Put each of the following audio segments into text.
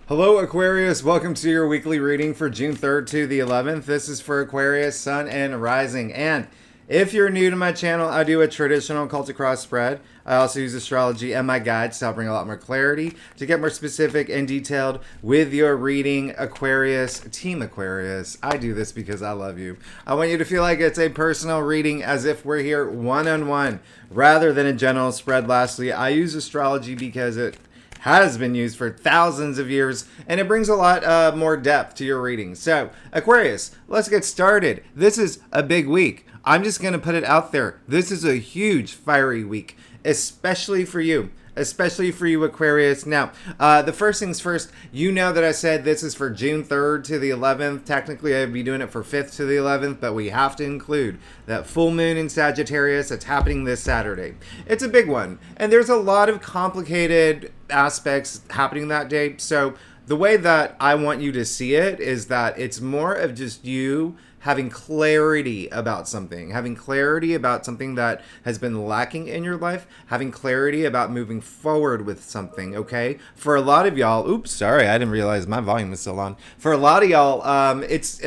Hello Aquarius, welcome to your weekly reading for June 3rd to the 11th. This is for Aquarius, Sun, and Rising. And if you're new to my channel, I do a traditional cultic cross spread. I also use astrology and my guides to help bring a lot more clarity, to get more specific and detailed with your reading. Aquarius, Team Aquarius, I do this because I love you. I want you to feel like it's a personal reading, as if we're here one-on-one, rather than a general spread. Lastly, I use astrology because it has been used for thousands of years, and it brings a lot more depth to your reading. So, Aquarius, let's get started. This is a big week. I'm just going to put it out there. This is a huge, fiery week, especially for you. Especially for you, Aquarius. Now, the first things first, you know that I said this is for June 3rd to the 11th. Technically, I'd be doing it for 5th to the 11th, but we have to include that full moon in Sagittarius that's happening this Saturday. It's a big one, and there's a lot of complicated aspects happening that day. So the way that I want you to see it is that it's more of just you having clarity about something that has been lacking in your life, having clarity about moving forward with something, okay? For a lot of y'all, oops, sorry, I didn't realize my volume was still on. For a lot of y'all, it's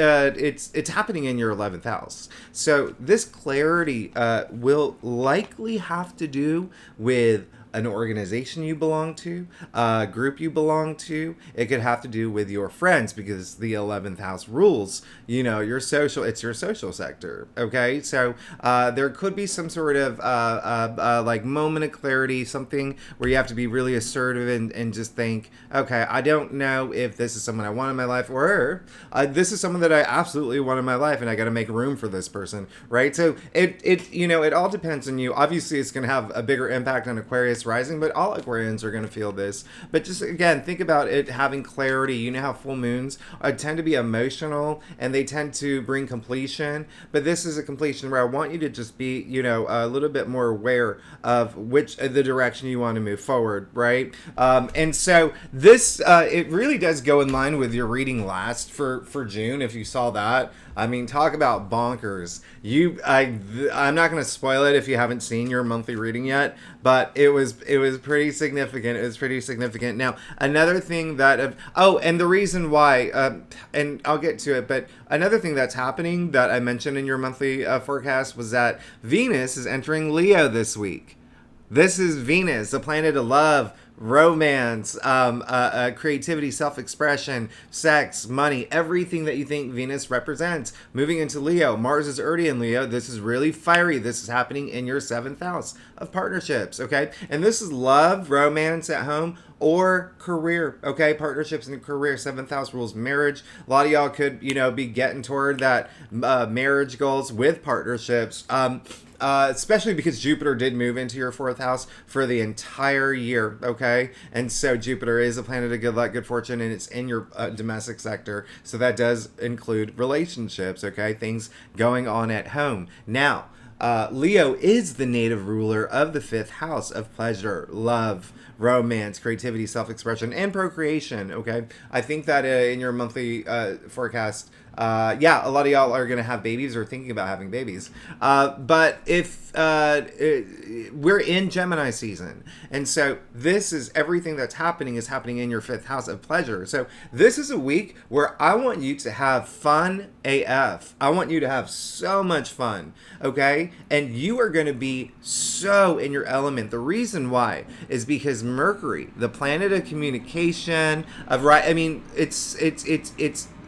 happening in your 11th house. So this clarity will likely have to do with an organization you belong to, a group you belong to. It could have to do with your friends, because the 11th house rules, your social, it's your social sector, okay? So there could be some sort of like moment of clarity, something where you have to be really assertive and just think, okay, I don't know if this is someone I want in my life, or this is someone that I absolutely want in my life, and I got to make room for this person, right? So it all depends on you. Obviously, it's going to have a bigger impact on Aquarius rising, but all Aquarians are going to feel this. But just again, think about it having clarity. You know how full moons tend to be emotional, and they tend to bring completion, but this is a completion where I want you to just be a little bit more aware of the direction you want to move forward, right? And so this it really does go in line with your reading last for June. If you saw that, I mean, talk about bonkers. I'm not going to spoil it if you haven't seen your monthly reading yet, but it was pretty significant. It was pretty significant. Now, another thing that and the reason why, and I'll get to it, but another thing that's happening that I mentioned in your monthly forecast was that Venus is entering Leo this week. This is Venus, the planet of love, romance, creativity, self-expression, sex, money, everything that you think Venus represents. Moving into Leo. Mars is already in Leo. This is really fiery. This is happening in your 7th house of partnerships, okay? And this is love, romance at home, or career, okay? Partnerships and career. 7th house rules marriage. A lot of y'all could, be getting toward that marriage goals with partnerships. Especially because Jupiter did move into your 4th house for the entire year, okay? And so Jupiter is a planet of good luck, good fortune, and it's in your domestic sector. So that does include relationships, okay? Things going on at home. Now, Leo is the native ruler of the 5th house of pleasure, love, romance, creativity, self-expression, and procreation, okay? I think that in your monthly forecast, a lot of y'all are going to have babies or thinking about having babies. But if we're in Gemini season, and so this is everything that's happening is happening in your 5th house of pleasure. So this is a week where I want you to have fun AF. I want you to have so much fun, okay? And you are going to be so in your element. The reason why is because Mercury, the planet of communication,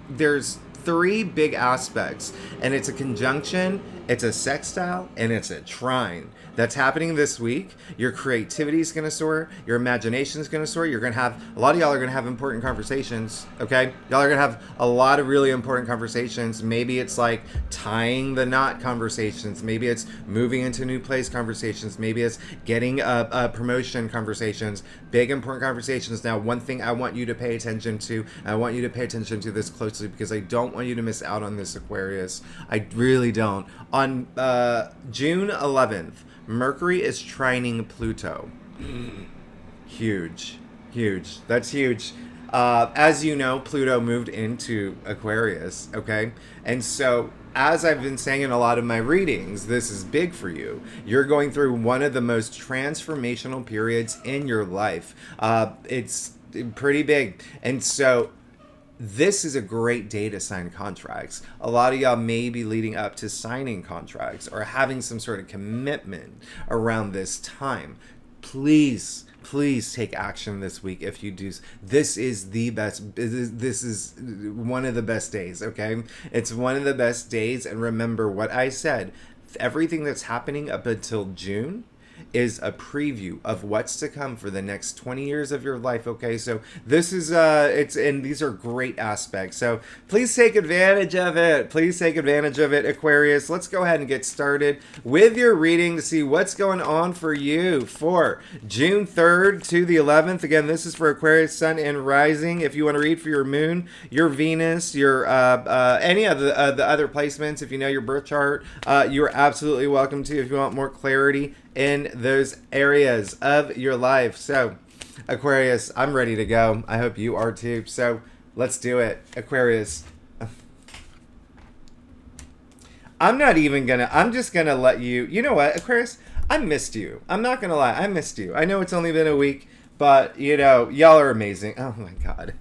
there's 3 big aspects, and it's a conjunction, it's a sextile, and it's a trine that's happening this week. Your creativity is going to soar. Your imagination is going to soar. You're going to have, a lot of y'all are going to have important conversations, okay? Y'all are going to have a lot of really important conversations. Maybe it's like tying the knot conversations. Maybe it's moving into a new place conversations. Maybe it's getting a promotion conversations. Big, important conversations. Now, one thing I want you to pay attention to, I want you to pay attention to this closely, because I don't want you to miss out on this, Aquarius. I really don't. On June 11th, Mercury is trining Pluto. Huge. That's huge. As you know, Pluto moved into Aquarius, okay? And so, as I've been saying in a lot of my readings, this is big for you. You're going through one of the most transformational periods in your life. It's pretty big. And so this is a great day to sign contracts. A lot of y'all may be leading up to signing contracts or having some sort of commitment around this time. Please take action this week if you do. This is the best. This is one of the best days, okay? It's one of the best days. And remember what I said. Everything that's happening up until June is a preview of what's to come for the next 20 years of your life, okay? So this is and these are great aspects, so please take advantage of it. Please take advantage of it, Aquarius. Let's go ahead and get started with your reading to see what's going on for you for June 3rd to the 11th. Again, this is for Aquarius Sun and Rising. If you want to read for your moon, your Venus, your any of the other placements, if you know your birth chart, you're absolutely welcome to if you want more clarity in those areas of your life. So, Aquarius, I'm ready to go. I hope you are too. So, let's do it. Aquarius. I'm just gonna let you, you know what, Aquarius? I missed you. I'm not gonna lie. I missed you. I know it's only been a week, but, you know, y'all are amazing. Oh my God.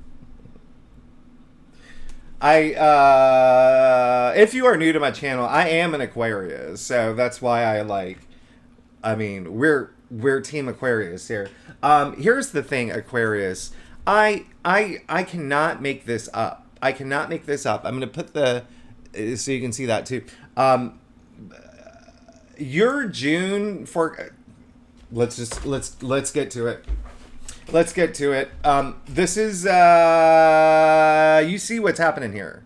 If you are new to my channel, I am an Aquarius. So, that's why we're Team Aquarius here. Here's the thing, Aquarius. I cannot make this up. I cannot make this up. I'm gonna put so you can see that too. Your June for. Let's get to it. Let's get to it. This is you see what's happening here.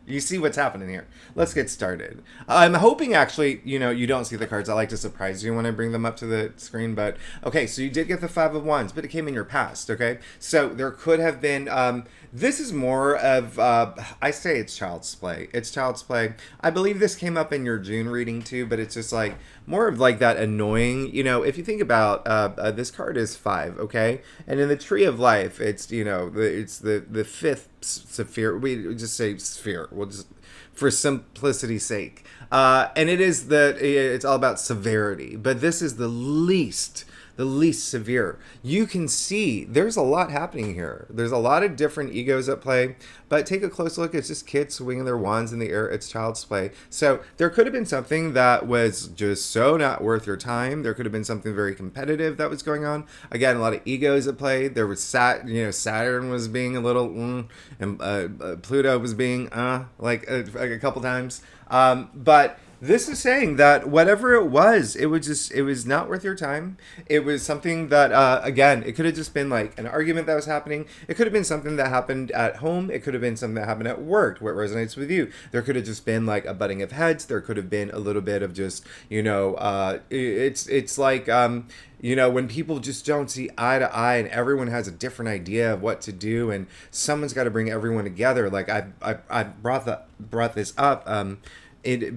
You see what's happening here. Let's get started. I'm hoping, actually, you know, you don't see the cards. I like to surprise you when I bring them up to the screen. But, okay, so you did get the Five of Wands, but it came in your past, okay? So there could have been, this is more of, I say it's child's play. It's child's play. I believe this came up in your June reading, too, but it's just like, more of like that annoying, you know, if you think about, this card is 5, okay? And in the Tree of Life, it's, you know, it's the fifth sphere. We just say sphere. We'll just, for simplicity's sake. And it's all about severity, but this is the least severe. You can see there's a lot happening here. There's a lot of different egos at play, but take a close look. It's just kids swinging their wands in the air. It's child's play. So there could have been something that was just so not worth your time. There could have been something very competitive that was going on. Again, a lot of egos at play. There was Saturn was being a little, and Pluto was being like a couple times. But this is saying that whatever it was not worth your time. It was something that, again, it could have just been like an argument that was happening. It could have been something that happened at home. It could have been something that happened at work, what resonates with you. There could have just been like a butting of heads. There could have been a little bit of just, you know, it's like, you know, when people just don't see eye to eye and everyone has a different idea of what to do and someone's got to bring everyone together. Like I brought this up,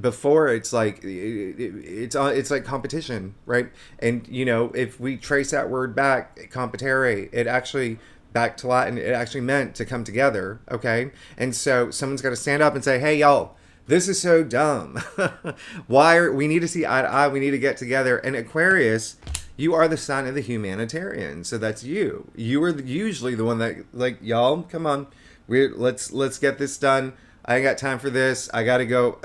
before. It's like it's like competition, right? And you know, if we trace that word back, competere, it actually, back to Latin, it actually meant to come together, okay? And so someone's got to stand up and say, hey y'all, this is so dumb. We need to see eye to eye, we need to get together. And Aquarius, you are the sign of the humanitarian, so that's you. You are usually the one that, like, y'all, come on, let's get this done. I ain't got time for this. I gotta go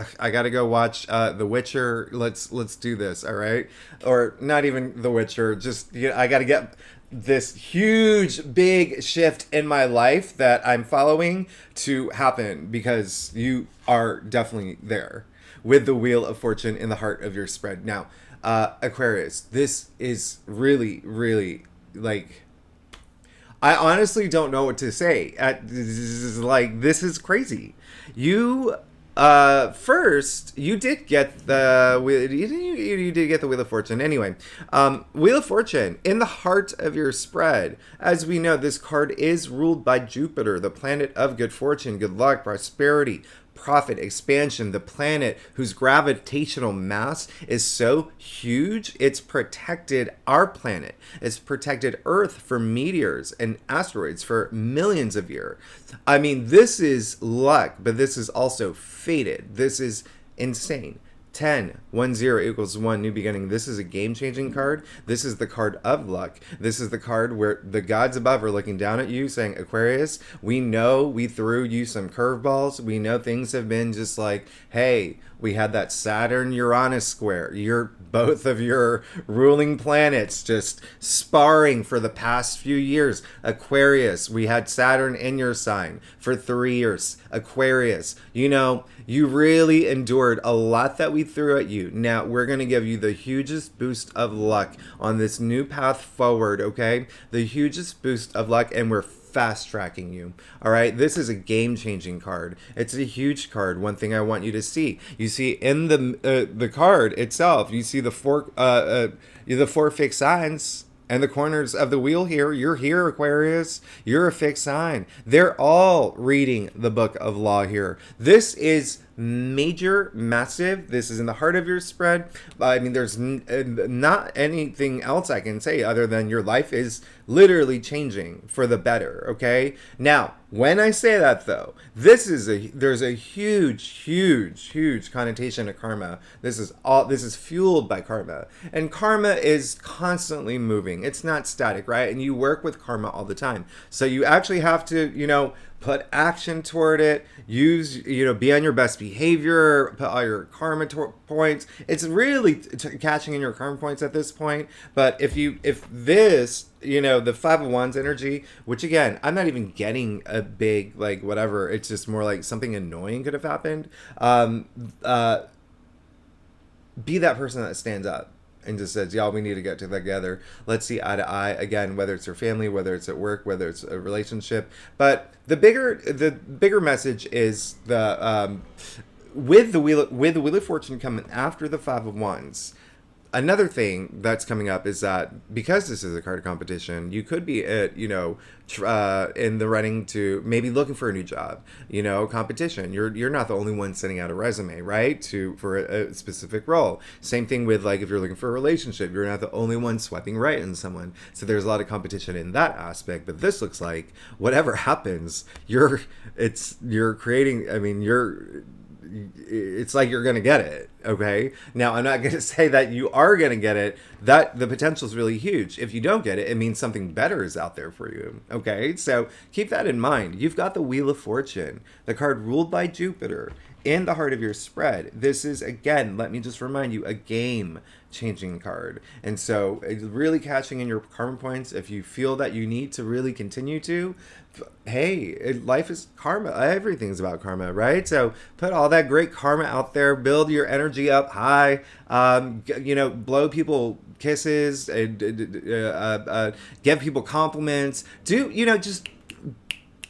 watch The Witcher. Let's do this, all right? Or not even The Witcher. Just, you know, I gotta get this huge, big shift in my life that I'm following to happen because you are definitely there with the Wheel of Fortune in the heart of your spread. Now, Aquarius, this is really, really, like, I honestly don't know what to say. This is crazy. You first you did get the you did get the Wheel of Fortune anyway. Wheel of Fortune in the heart of your spread. As we know, this card is ruled by Jupiter, the planet of good fortune, good luck, prosperity, profit, expansion, the planet whose gravitational mass is so huge, it's protected our planet. It's protected Earth for meteors and asteroids for millions of years. I mean, this is luck, but this is also fated. This is insane. 10, 1, 0 equals 1, new beginning. This is a game-changing card. This is the card of luck. This is the card where the gods above are looking down at you saying, Aquarius, we know we threw you some curveballs. We know things have been just like, hey, we had that Saturn-Uranus square. Both of your ruling planets just sparring for the past few years. Aquarius, we had Saturn in your sign for 3 years. Aquarius, you really endured a lot that we threw at you. Now, we're going to give you the hugest boost of luck on this new path forward, okay? The hugest boost of luck, and we're fast tracking you. All right, this is a game-changing card. It's a huge card. One thing I want you to see, you see in the card itself, you see the four fixed signs and the corners of the wheel here. You're here, Aquarius. You're a fixed sign. They're all reading the book of law here. This is major, massive. This is in the heart of your spread. I mean, there's not anything else I can say other than your life is literally changing for the better, okay? Now, when I say that though, there's a huge connotation to karma. This is fueled by karma. And karma is constantly moving. It's not static, right? And you work with karma all the time. So you actually have to, put action toward it, be on your best behavior, put all your karma points. It's really catching in your karma points at this point. But if this, the Five of Wands energy, which again, I'm not even getting a big, like, whatever. It's just more like something annoying could have happened. Be that person that stands up and just says, y'all, we need to get together. Let's see eye to eye. Again, whether it's your family, whether it's at work, whether it's a relationship. But the bigger message is with the Wheel of Fortune coming after the Five of Wands. Another thing that's coming up is that because this is a card competition, you could be at, in the running to maybe looking for a new job, competition. You're not the only one sending out a resume, right? For a specific role. Same thing with, like, if you're looking for a relationship, you're not the only one swiping right in someone. So there's a lot of competition in that aspect. But this looks like whatever happens, it's like you're going to get it, okay? Now, I'm not going to say that you are going to get it. That the potential is really huge. If you don't get it, it means something better is out there for you, okay? So keep that in mind. You've got the Wheel of Fortune, the card ruled by Jupiter, in the heart of your spread. This is, again, let me just remind you, a game-changing card. And so it's really catching in your karma points. If you feel that you need to really continue to, hey, life is karma. Everything's about karma, right? So put all that great karma out there. Build your energy up high. Blow people kisses. Give people compliments.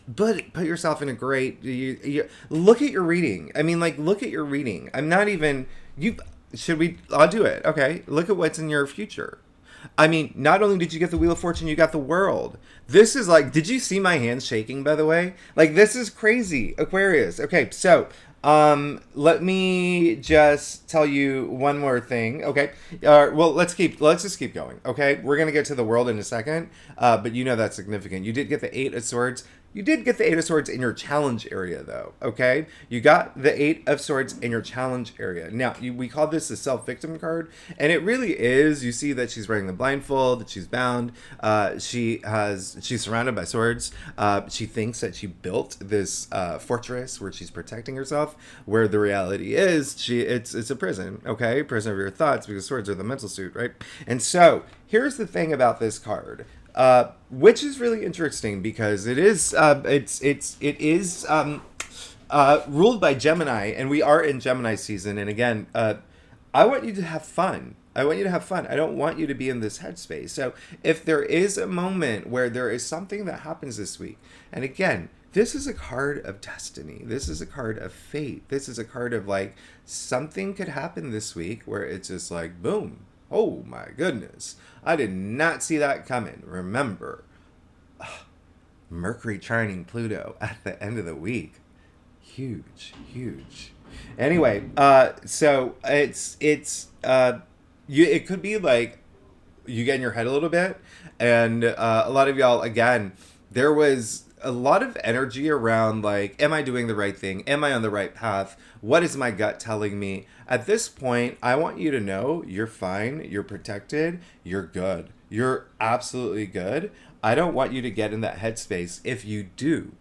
But put yourself in a great. Look at your reading. I mean, look at your reading. I'm not even. I'll do it. Okay. Look at what's in your future. I mean, not only did you get the Wheel of Fortune, you got the World. This is like, did you see my hands shaking, by the way? Like, this is crazy, Aquarius. Okay, so let me just tell you one more thing. Okay, well, let's just keep going. Okay, we're gonna get to the World in a second, but that's significant. You did get the Eight of Swords. You did get the Eight of Swords in your challenge area, though, okay? You got the Eight of Swords in your challenge area. Now, we call this the self-victim card, and it really is. You see that she's wearing the blindfold, that she's bound. She's surrounded by swords. She thinks that she built this fortress where she's protecting herself, where the reality is it's a prison, okay? Prison of your thoughts, because swords are the mental suit, right? And so, here's the thing about this card. Which is really interesting because it is ruled by Gemini, and we are in Gemini season. And again, I want you to have fun. I don't want you to be in this headspace. So if there is a moment where there is something that happens this week, and again, this is a card of destiny. This is a card of fate. This is a card of, like, something could happen this week where it's just like, boom. Oh my goodness. I did not see that coming. Remember, Mercury trining Pluto at the end of the week. Huge. Anyway, so it could be like you get in your head a little bit, and a lot of y'all, again, there was a lot of energy around like, am I doing the right thing? Am I on the right path? What is my gut telling me? At this point, I want you to know you're fine, you're protected, you're good. You're absolutely good. I don't want you to get in that headspace. If you do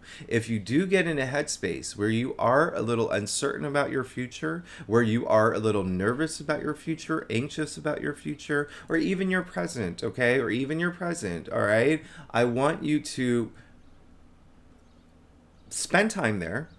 get in a headspace where you are a little uncertain about your future, where you are a little nervous about your future, anxious about your future, or even your present, okay? Or even your present, all right? I want you to spend time there,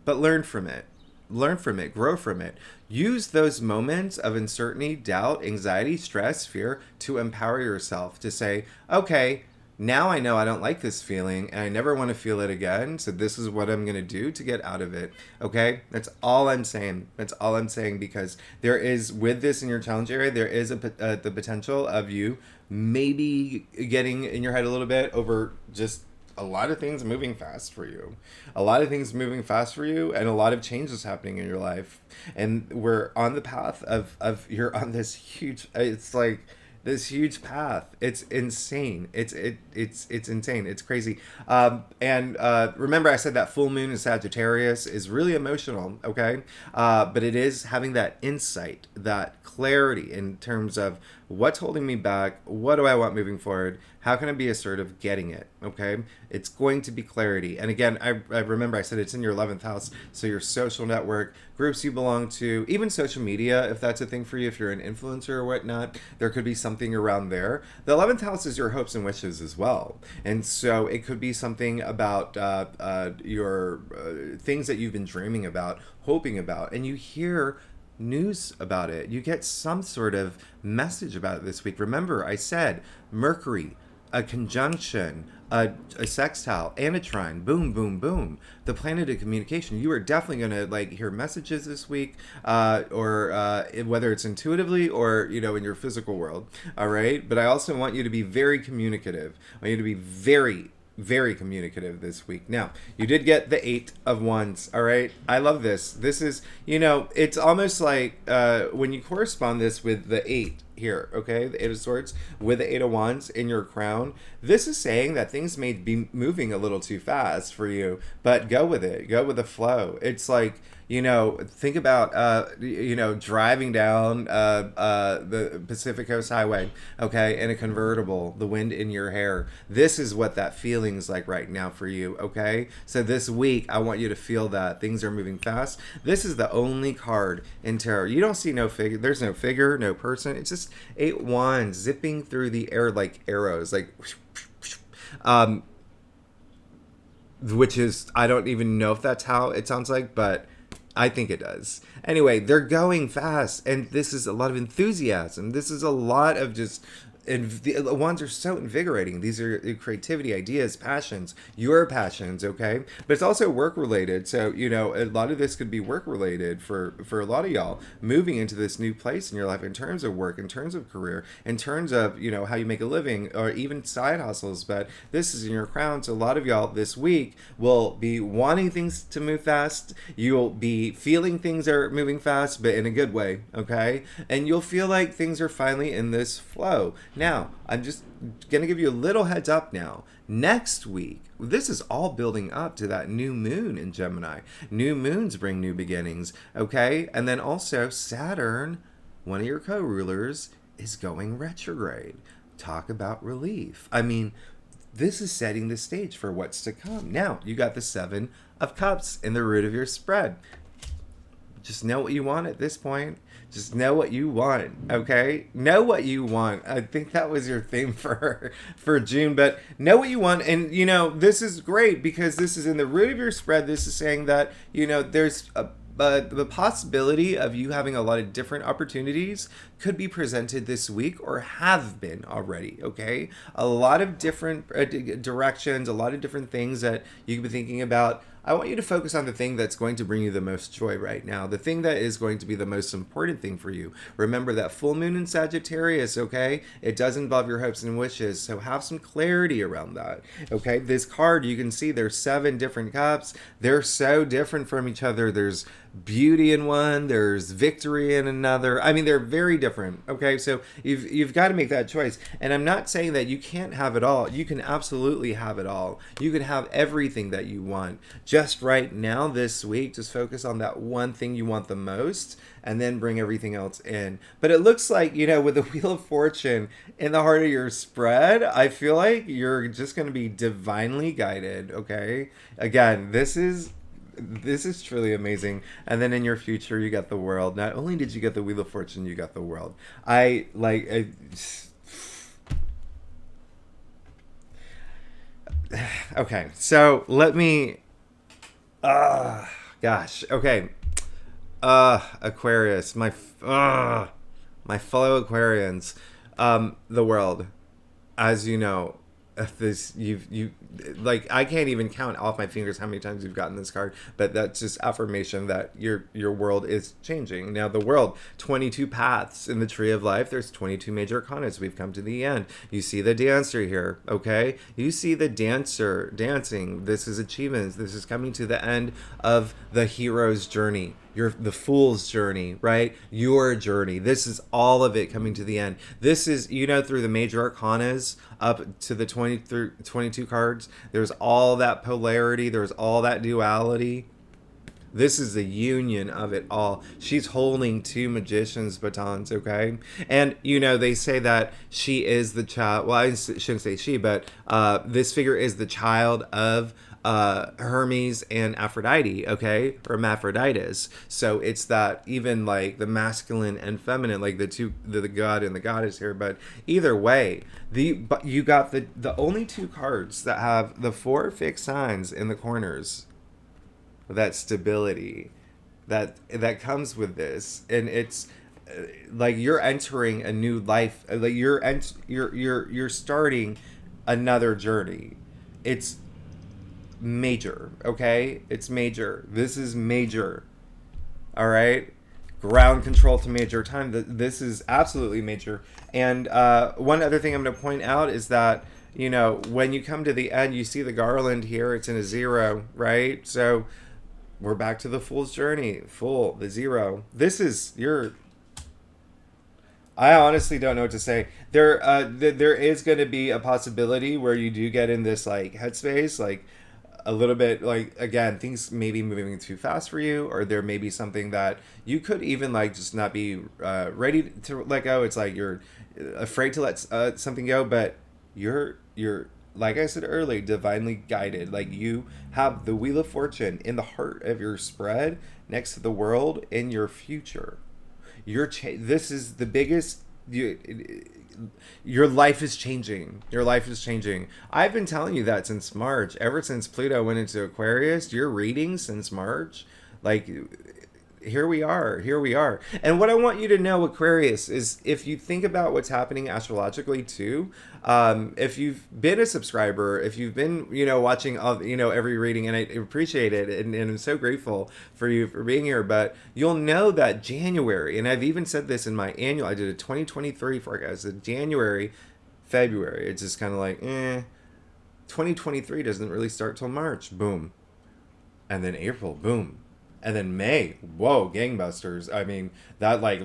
but learn from it. Learn from it, grow from it. Use those moments of uncertainty, doubt, anxiety, stress, fear to empower yourself to say, okay, now I know I don't like this feeling and I never want to feel it again. So this is what I'm going to do to get out of it. Okay. That's all I'm saying. That's all I'm saying, because there is, with this in your challenge area, there is the potential of you maybe getting in your head a little bit over just a lot of things moving fast for you. A lot of things moving fast for you and a lot of changes happening in your life. And we're on the path of you're on this huge, it's like, this huge path. It's insane. It's insane. It's crazy. And remember, I said that full moon in Sagittarius is really emotional. Okay, but it is having that insight, that clarity in terms of what's holding me back. What do I want moving forward? How can I be assertive getting it? Okay, it's going to be clarity. And again, I remember I said it's in your 11th house, so your social network, groups you belong to, even social media, if that's a thing for you, if you're an influencer or whatnot, there could be something around there. The 11th house is your hopes and wishes as well. And so it could be something about your things that you've been dreaming about, hoping about, and you hear news about it. You get some sort of message about it this week. Remember, I said Mercury, a conjunction, a sextile, and a trine. Boom, boom, boom. The planet of communication. You are definitely going to like hear messages this week, or whether it's intuitively or, you know, in your physical world. All right. But I also want you to be very communicative. I want you to be very, very communicative this week. Now, you did get the 8 of Wands, all right? I love this. This is, you know, it's almost like when you correspond this with the 8 here, okay? The 8 of Swords with the 8 of Wands in your crown. This is saying that things may be moving a little too fast for you, but go with it. Go with the flow. It's like, you know, think about, you know, driving down the Pacific Coast Highway, okay, in a convertible, the wind in your hair. This is what that feeling's like right now for you, okay? So this week, I want you to feel that things are moving fast. This is the only card in tarot. You don't see no figure. There's no figure, no person. It's just 8 wands zipping through the air like arrows, like... which is, I don't even know if that's how it sounds like, but I think it does. Anyway, they're going fast, and this is a lot of enthusiasm. This is a lot of just... And the wands are so invigorating. These are creativity, ideas, passions, your passions, okay? But it's also work related. So, you know, a lot of this could be work related for a lot of y'all moving into this new place in your life in terms of work, in terms of career, in terms of, you know, how you make a living or even side hustles. But this is in your crown. So a lot of y'all this week will be wanting things to move fast. You'll be feeling things are moving fast, but in a good way, okay? And you'll feel like things are finally in this flow. Now, I'm just going to give you a little heads up now. Next week, this is all building up to that new moon in Gemini. New moons bring new beginnings, okay? And then also Saturn, one of your co-rulers, is going retrograde. Talk about relief. I mean, this is setting the stage for what's to come. Now, you got the 7 of Cups in the root of your spread. Just know what you want at this point. Just know what you want, okay? Know what you want. I think that was your theme for June, but know what you want. And, you know, this is great because this is in the root of your spread. This is saying that, you know, there's the possibility of you having a lot of different opportunities could be presented this week or have been already, okay? A lot of different directions, a lot of different things that you could be thinking about. I want you to focus on the thing that's going to bring you the most joy right now, the thing that is going to be the most important thing for you. Remember that full moon in Sagittarius, okay? It does involve your hopes and wishes, so have some clarity around that, okay? This card, you can see there's 7 different cups. They're so different from each other. There's beauty in one, there's victory in another. I mean, they're very different. Okay, so you've got to make that choice. And I'm not saying that you can't have it all. You can absolutely have it all. You can have everything that you want. Just right now, this week, just focus on that one thing you want the most, and then bring everything else in. But it looks like, you know, with the Wheel of Fortune in the heart of your spread, I feel like you're just going to be divinely guided. Okay, again, this is truly amazing. And then in your future, you got the World. Not only did you get the Wheel of Fortune, you got the World. Okay, so let me gosh, okay. Aquarius, my fellow Aquarians. The World, as you know, this you like, I can't even count off my fingers how many times you've gotten this card, but that's just affirmation that your world is changing. Now the World, 22 paths in the tree of life. There's 22 major arcanas. We've come to the end. You see the dancer here, okay? You see the dancer dancing. This is achievements. This is coming to the end of the hero's journey. The fool's journey, right? Your journey. This is all of it coming to the end. This is, you know, through the major arcanas up to the 22 cards. There's all that polarity. There's all that duality. This is the union of it all. She's holding two magician's batons, okay? And, you know, they say that she is the child. Well, I shouldn't say she, but this figure is the child of Hermes and Aphrodite, okay, or Hermaphroditus. So it's that, even like the masculine and feminine, like the god and the goddess here. But either way, you got the only two cards that have the 4 fixed signs in the corners. That stability that comes with this, and it's like you're entering a new life. Like you're starting another journey. It's major, okay? It's major. This is major. All right? Ground control to major time. This is absolutely major. And one other thing I'm going to point out is that, you know, when you come to the end, you see the garland here. It's in a 0, right? So we're back to the Fool's journey. The 0. This is I honestly don't know what to say. There is going to be a possibility where you do get in this like headspace, like a little bit, like, again, things may be moving too fast for you, or there may be something that you could even like just not be ready to let go. It's like you're afraid to let something go, but you're like I said earlier, divinely guided. Like you have the Wheel of Fortune in the heart of your spread next to the World in your future. This is the biggest. Your life is changing. Your life is changing. I've been telling you that since March. Ever since Pluto went into Aquarius, your readings since March, like, here we are. And what I want you to know, Aquarius, is if you think about what's happening astrologically too, if you've been a subscriber, if you've been, you know, watching all, you know, every reading, and I appreciate it, and I'm so grateful for you for being here, but you'll know that January, and I've even said this in my annual, I did a 2023 forecast, January, February, it's just kind of like, 2023 doesn't really start till March, boom. And then April, boom. And then May, whoa, gangbusters. I mean, that like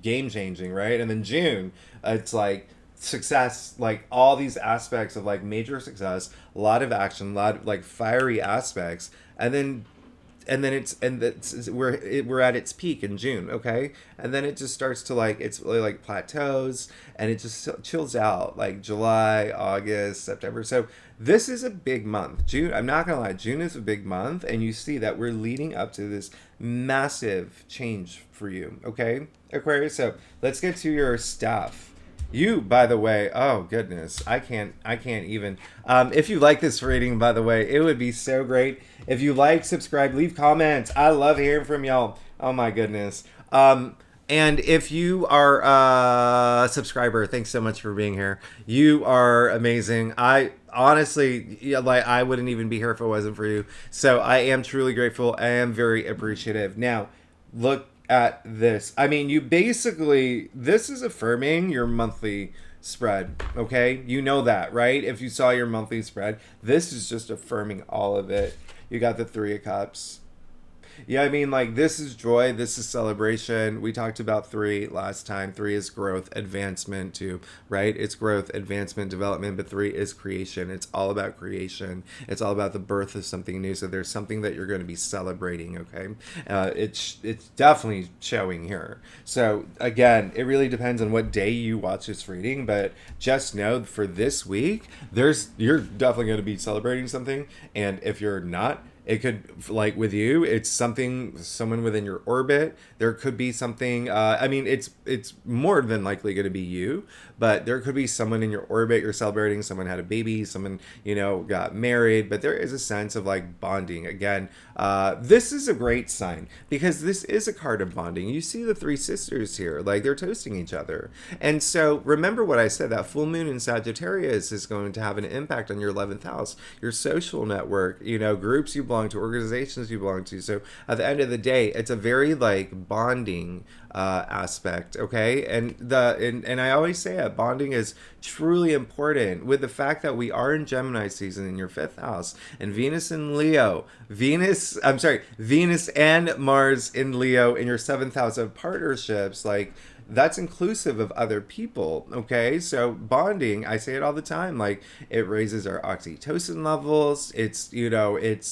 game changing, right? And then June, it's like success, like all these aspects of like major success, a lot of action, a lot of like fiery aspects. And then we're at its peak in June, okay? And then it just starts to like, it's really like plateaus, and it just chills out like July, August, September. So this is a big month. June, I'm not gonna lie, June is a big month, and you see that we're leading up to this massive change for you, okay, Aquarius? So let's get to your stuff. You, by the way, oh goodness, I can't even. If you like this reading, by the way, it would be so great if you like, subscribe, leave comments. I love hearing from y'all. Oh my goodness. And if you are a subscriber, thanks so much for being here. You are amazing. I honestly, like, I wouldn't even be here if it wasn't for you. So I am truly grateful. I am very appreciative. Now, look at this. I mean, this is affirming your monthly spread, okay? You know that, right? If you saw your monthly spread, this is just affirming all of it. You got the 3 of Cups. Yeah, I mean, like, this is joy, this is celebration. We talked about three last time. Three is growth, advancement, too, right? It's growth, advancement, development, but three is creation. It's all about creation. It's all about the birth of something new. So there's something that you're going to be celebrating, okay? It's definitely showing here. So again, it really depends on what day you watch this reading, but just know for this week, you're definitely going to be celebrating something, and if you're not, it could, like with you, it's someone within your orbit. There could be something, I mean, it's more than likely going to be you, but there could be someone in your orbit you're celebrating. Someone had a baby, someone, got married, but there is a sense of like bonding. Again, this is a great sign because this is a card of bonding. You see the three sisters here, like they're toasting each other. And so remember what I said, that full moon in Sagittarius is going to have an impact on your 11th house, your social network, groups you belong to, organizations you belong to. So at the end of the day, it's a very like bonding aspect, okay? And I always say it, bonding is truly important with the fact that we are in Gemini season in your 5th house, and Venus and Mars in Leo in your 7th house of partnerships. Like, that's inclusive of other people, okay? So bonding, I say it all the time, like it raises our oxytocin levels. It's the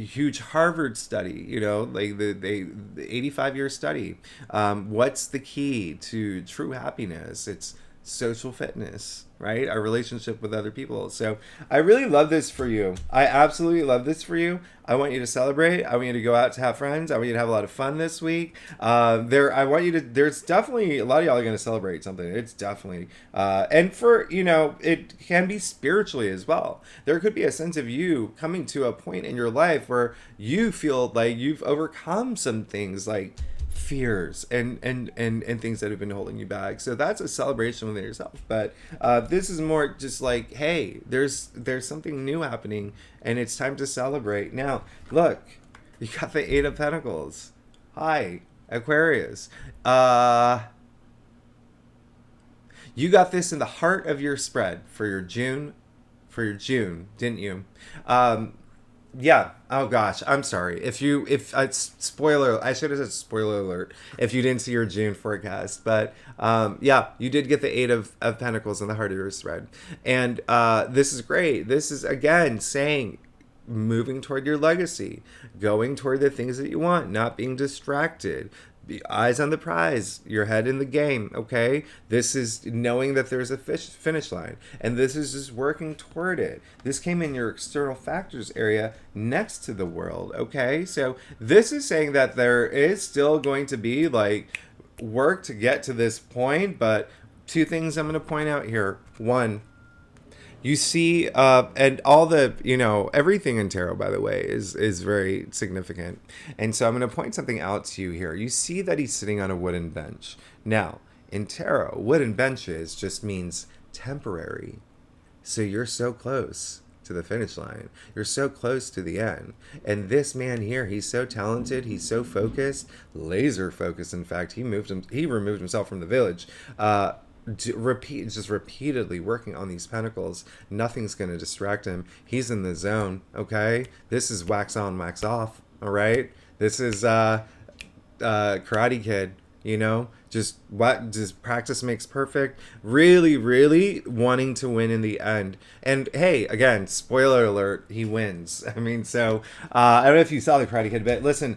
huge Harvard study, like the 85-year study. What's the key to true happiness? It's social fitness, right? Our relationship with other people. So I really love this for you. I absolutely love this for you. I want you to celebrate. I want you to go out to have friends. I want you to have a lot of fun this week. There's definitely a lot of y'all are going to celebrate something. It's definitely, and for, it can be spiritually as well. There could be a sense of you coming to a point in your life where you feel like you've overcome some things, like fears and things that have been holding you back. So that's a celebration within yourself. But this is more just like, hey, there's something new happening and it's time to celebrate. Now look, you got the 8 of Pentacles. Hi, Aquarius. You got this in the heart of your spread for your June, didn't you? Yeah. Oh gosh, I'm sorry. Spoiler, I should have said spoiler alert if you didn't see your June forecast. But yeah, you did get the 8 of Pentacles in the heart of your spread. And this is great. This is, again, saying moving toward your legacy, going toward the things that you want, not being distracted. Eyes on the prize, your head in the game, okay? This is knowing that there's a finish line, and this is just working toward it. This came in your external factors area next to the world, okay? So this is saying that there is still going to be like work to get to this point, but 2 things I'm going to point out here. One, you see, and all the, everything in tarot, by the way, is very significant. And so I'm going to point something out to you here. You see that he's sitting on a wooden bench. Now, in tarot, wooden benches just means temporary. So you're so close to the finish line. You're so close to the end. And this man here, he's so talented. He's so focused, laser focused. In fact, he removed himself from the village. Repeatedly working on these pentacles. Nothing's going to distract him. He's in the zone, okay? This is wax on, wax off, all right? This is Karate Kid, just practice makes perfect. Really, really wanting to win in the end. And hey, again, spoiler alert, he wins. I mean, so I don't know if you saw the Karate Kid, but listen,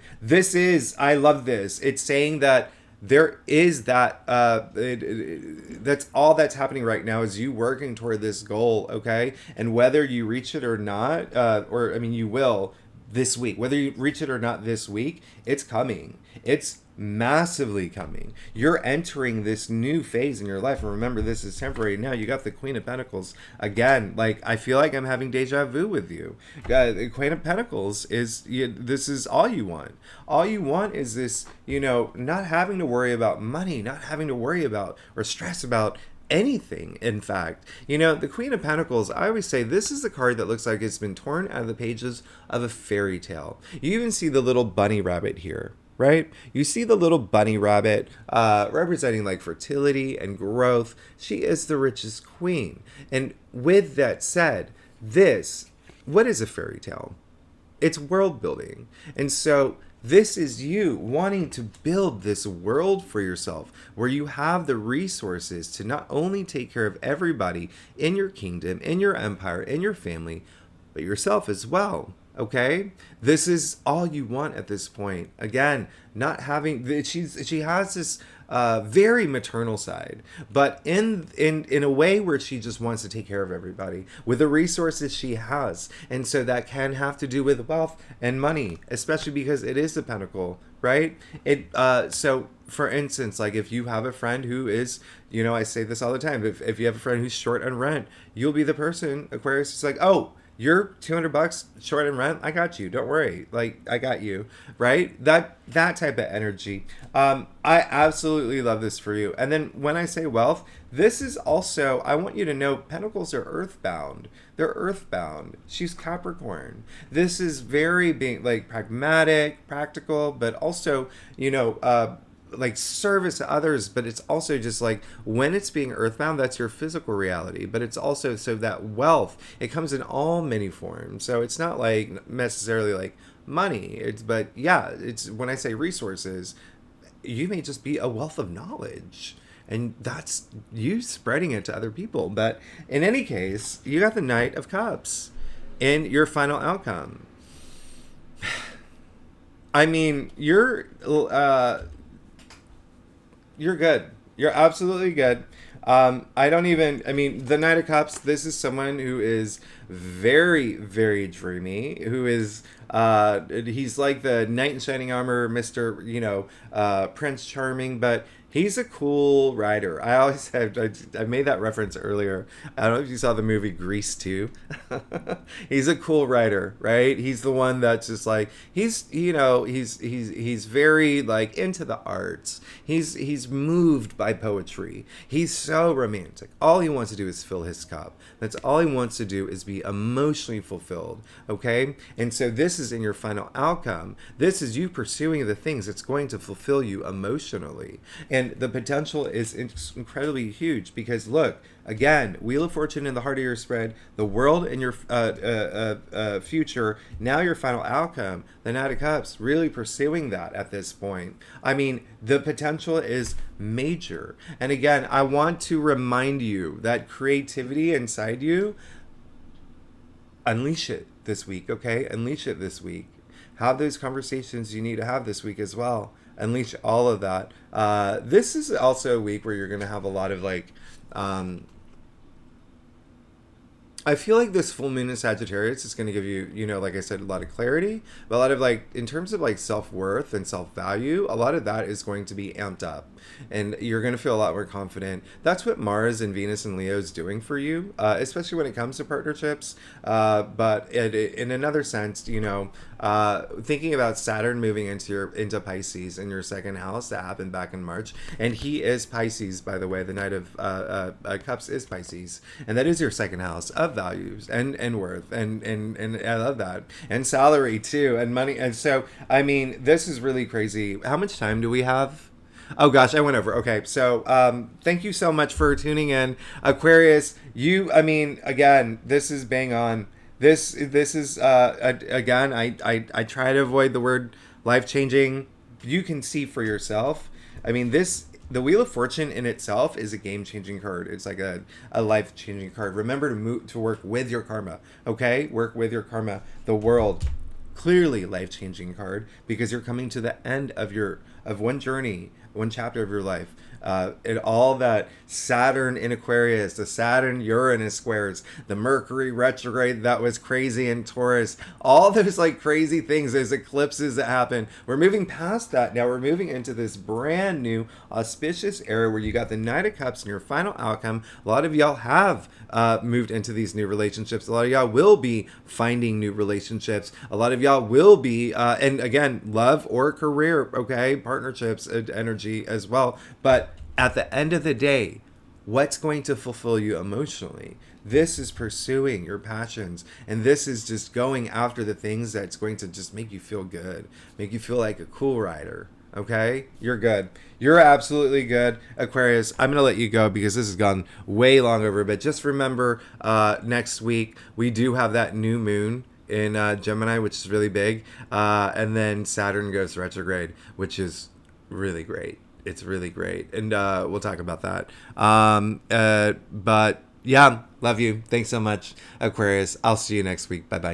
I love this. It's saying that there is that that's all that's happening right now, is you working toward this goal, okay? And whether you reach it or not, you will this week. Whether you reach it or not this week, it's coming. It's massively coming. You're entering this new phase in your life. And remember, this is temporary. Now you got the Queen of Pentacles. Again, like, I feel like I'm having deja vu with you. The Queen of Pentacles is, this is all you want. All you want is this, not having to worry about money, not having to worry about or stress about anything. In fact, the Queen of Pentacles, I always say this is the card that looks like it's been torn out of the pages of a fairy tale. You even see the little bunny rabbit here, right? You see the little bunny rabbit representing like fertility and growth. She is the richest queen. And with that said, what is a fairy tale? it's world building. And so this is you wanting to build this world for yourself where you have the resources to not only take care of everybody in your kingdom, in your empire, in your family, but yourself as well. Okay, this is all you want at this point. Again, not having she has this very maternal side, but in a way where she just wants to take care of everybody with the resources she has, and so that can have to do with wealth and money, especially because it is the pentacle, right? So for instance, like if you have a friend who is, I say this all the time, if you have a friend who's short on rent, you'll be the person, Aquarius, is like, oh, you're $200 short in rent. I got you. Don't worry. Like, I got you. Right? That type of energy. I absolutely love this for you. And then when I say wealth, this is also, I want you to know, Pentacles are earthbound. They're earthbound. She's Capricorn. This is very being like pragmatic, practical, but also, like service to others, but it's also just like when it's being earthbound, that's your physical reality, but it's also so that wealth, it comes in all many forms. So it's not like necessarily like money, but it's when I say resources, you may just be a wealth of knowledge, and that's you spreading it to other people. But in any case, you got the Knight of Cups in your final outcome. I mean, you're good. You're absolutely good. The Knight of Cups, this is someone who is very, very dreamy, who is, he's like the knight in shining armor, Mr., Prince Charming, but he's a cool rider. I always have, I made that reference earlier. I don't know if you saw the movie Grease 2. He's a cool rider, right? He's the one that's just like, he's very like into the arts. He's moved by poetry. He's so romantic. All he wants to do is fill his cup. That's all he wants to do is be emotionally fulfilled, okay? And so this is in your final outcome. This is you pursuing the things that's going to fulfill you emotionally. And the potential is incredibly huge because look, again, Wheel of Fortune in the heart of your spread, the world in your future, now your final outcome, the Knight of Cups, really pursuing that at this point. I mean, the potential is major. And again, I want to remind you that creativity inside you, unleash it this week, okay? Unleash it this week. Have those conversations you need to have this week as well. Unleash all of that. This is also a week where you're going to have a lot of like, I feel like this full moon in Sagittarius is going to give you, like I said, a lot of clarity, but a lot of like, in terms of like self-worth and self-value, a lot of that is going to be amped up and you're going to feel a lot more confident. That's what Mars and Venus and Leo is doing for you, especially when it comes to partnerships. But in another sense, thinking about Saturn moving into Pisces in your second house, that happened back in March, and he is Pisces, by the way. The Knight of Cups is Pisces, and that is your second house of values and worth, and I love that, and salary too, and money. And so I mean, this is really crazy. How much time do we have? Oh gosh, I went over. Okay, so thank you so much for tuning in, Aquarius. Again, this is bang on. This is again, I try to avoid the word life-changing. You can see for yourself. I mean, the Wheel of Fortune in itself is a game-changing card. It's like a life-changing card. Remember to work with your karma, okay? Work with your karma. The World, clearly life-changing card because you're coming to the end of one journey, one chapter of your life. And all that Saturn in Aquarius, the Saturn-Uranus squares, the Mercury retrograde that was crazy in Taurus, all those like crazy things, those eclipses that happen. We're moving past that now. We're moving into this brand new auspicious era where you got the Knight of Cups in your final outcome. A lot of y'all have moved into these new relationships. A lot of y'all will be finding new relationships. A lot of y'all will be, and again, love or career, okay, partnerships, energy as well. But at the end of the day, what's going to fulfill you emotionally? This is pursuing your passions, and this is just going after the things that's going to just make you feel good, make you feel like a cool rider. Okay? You're good. You're absolutely good, Aquarius. I'm going to let you go because this has gone way long over, but just remember next week we do have that new moon in Gemini, which is really big. And then Saturn goes retrograde, which is really great. It's really great. And we'll talk about that. But yeah, love you. Thanks so much, Aquarius. I'll see you next week. Bye-bye.